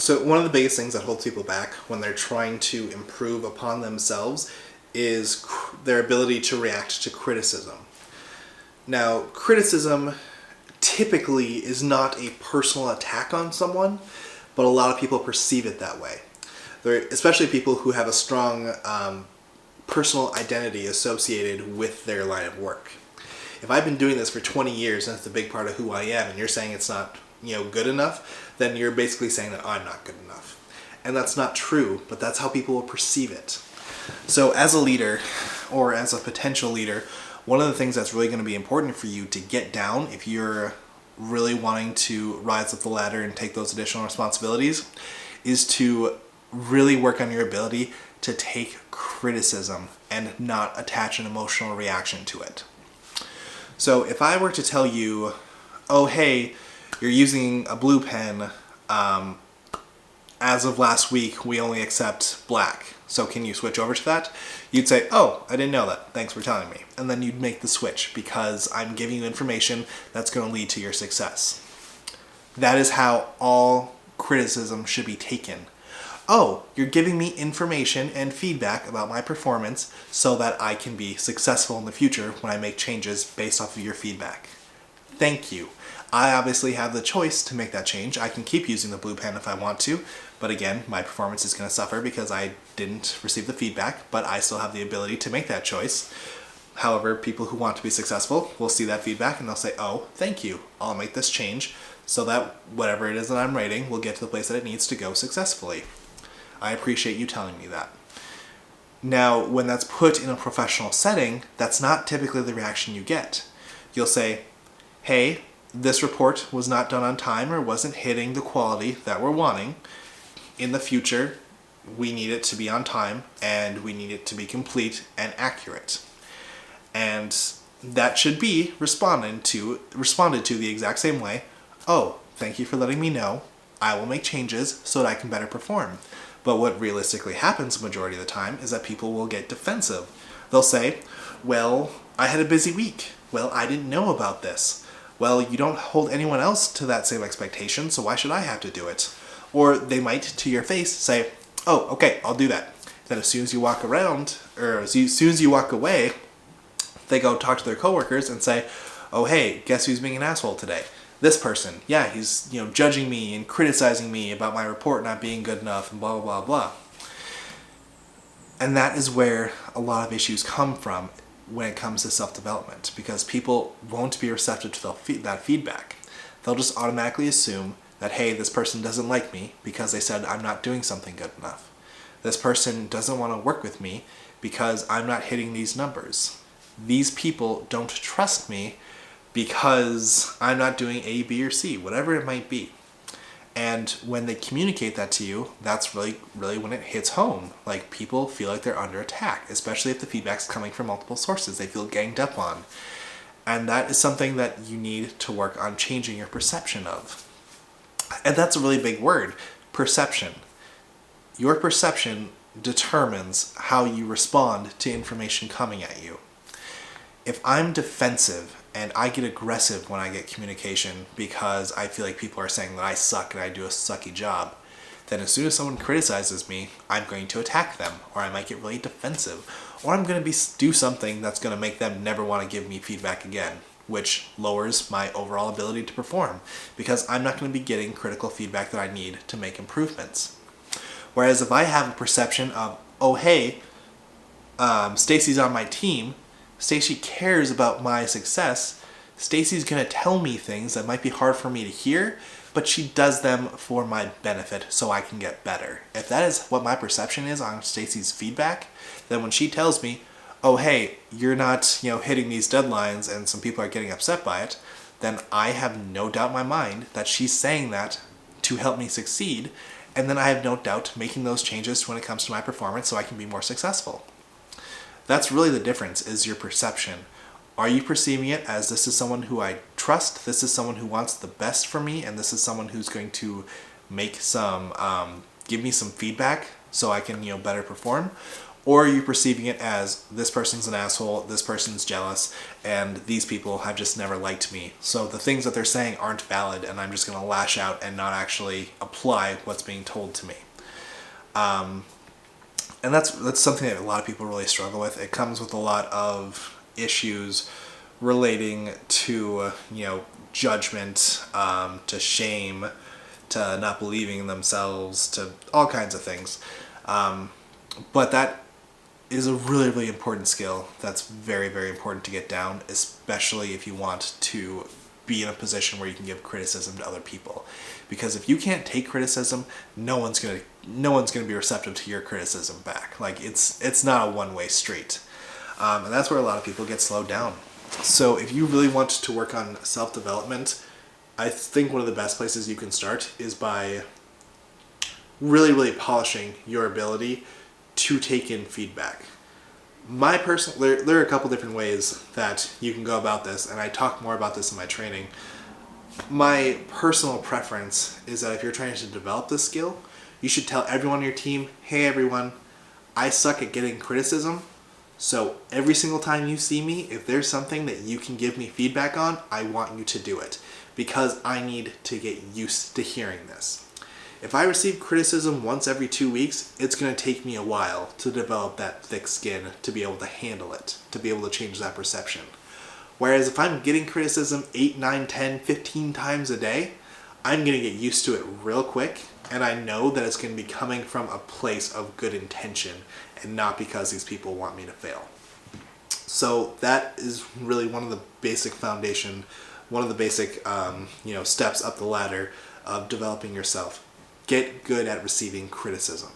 So one of the biggest things that holds people back when they're trying to improve upon themselves is their ability to react to criticism. Now, criticism typically is not a personal attack on someone, but a lot of people perceive it that way. Especially people who have a strong personal identity associated with their line of work. If I've been doing this for 20 years and it's a big part of who I am, and you're saying it's not, good enough, then you're basically saying that I'm not good enough. And that's not true, but that's how people will perceive it. So as a leader, or as a potential leader, one of the things that's really going to be important for you to get down if you're really wanting to rise up the ladder and take those additional responsibilities is to really work on your ability to take criticism and not attach an emotional reaction to it. So if I were to tell you, oh hey, you're using a blue pen, as of last week we only accept black, so can you switch over to that? You'd say, oh, I didn't know that, thanks for telling me. And then you'd make the switch because I'm giving you information that's going to lead to your success. That is how all criticism should be taken. Oh, you're giving me information and feedback about my performance so that I can be successful in the future when I make changes based off of your feedback. Thank you. I obviously have the choice to make that change. I can keep using the blue pen if I want to, but again, my performance is going to suffer because I didn't receive the feedback, but I still have the ability to make that choice. However, people who want to be successful will see that feedback and they'll say, oh, thank you. I'll make this change so that whatever it is that I'm writing will get to the place that it needs to go successfully. I appreciate you telling me that. Now, when that's put in a professional setting, that's not typically the reaction you get. You'll say, hey, this report was not done on time or wasn't hitting the quality that we're wanting. In the future, we need it to be on time and we need it to be complete and accurate. And that should be responded to the exact same way. Oh, thank you for letting me know. I will make changes so that I can better perform. But what realistically happens the majority of the time is that people will get defensive. They'll say, well, I had a busy week. Well, I didn't know about this. Well, you don't hold anyone else to that same expectation, so why should I have to do it? Or they might, to your face, say, oh, okay, I'll do that. Then as soon as you walk around, or as soon as you walk away, they go talk to their coworkers and say, oh, hey, guess who's being an asshole today? This person. Yeah, he's, judging me and criticizing me about my report not being good enough and blah, blah, blah, blah. And that is where a lot of issues come from when it comes to self-development, because people won't be receptive to that feedback. They'll just automatically assume that, hey, this person doesn't like me because they said I'm not doing something good enough. This person doesn't want to work with me because I'm not hitting these numbers. These people don't trust me because I'm not doing A, B, or C, whatever it might be. And when they communicate that to you, that's really, really when it hits home. Like, people feel like they're under attack, especially if the feedback's coming from multiple sources. They feel ganged up on. And that is something that you need to work on changing your perception of. And that's a really big word, perception. Your perception determines how you respond to information coming at you. If I'm defensive and I get aggressive when I get communication because I feel like people are saying that I suck and I do a sucky job, then as soon as someone criticizes me, I'm going to attack them, or I might get really defensive, or I'm going to do something that's going to make them never want to give me feedback again, which lowers my overall ability to perform because I'm not going to be getting critical feedback that I need to make improvements. Whereas if I have a perception of, oh hey, Stacy's on my team, Stacy cares about my success, Stacy's going to tell me things that might be hard for me to hear, but she does them for my benefit so I can get better. If that is what my perception is on Stacy's feedback, then when she tells me, oh hey, you're not, hitting these deadlines and some people are getting upset by it, then I have no doubt in my mind that she's saying that to help me succeed, and then I have no doubt making those changes when it comes to my performance so I can be more successful. That's really the difference, is your perception. Are you perceiving it as this is someone who I trust, this is someone who wants the best for me, and this is someone who's going to make some, give me some feedback so I can, better perform? Or are you perceiving it as this person's an asshole, this person's jealous, and these people have just never liked me. So the things that they're saying aren't valid, and I'm just going to lash out and not actually apply what's being told to me. And that's something that a lot of people really struggle with. It comes with a lot of issues relating to, judgment, to shame, to not believing in themselves, to all kinds of things. But that is a really, really important skill that's very, very important to get down, especially if you want to be in a position where you can give criticism to other people. Because if you can't take criticism, no one's gonna be receptive to your criticism back. Like it's not a one-way street, and that's where a lot of people get slowed down. So if you really want to work on self-development, I think one of the best places you can start is by really, really polishing your ability to take in feedback. There are a couple different ways that you can go about this, and I talk more about this in my training. My personal preference is that if you're trying to develop this skill, you should tell everyone on your team, hey everyone, I suck at getting criticism, so every single time you see me, if there's something that you can give me feedback on, I want you to do it, because I need to get used to hearing this. If I receive criticism once every 2 weeks, it's going to take me a while to develop that thick skin to be able to handle it, to be able to change that perception. Whereas if I'm getting criticism 8, 9, 10, 15 times a day, I'm going to get used to it real quick, and I know that it's going to be coming from a place of good intention and not because these people want me to fail. So that is really one of the basic steps up the ladder of developing yourself. Get good at receiving criticism.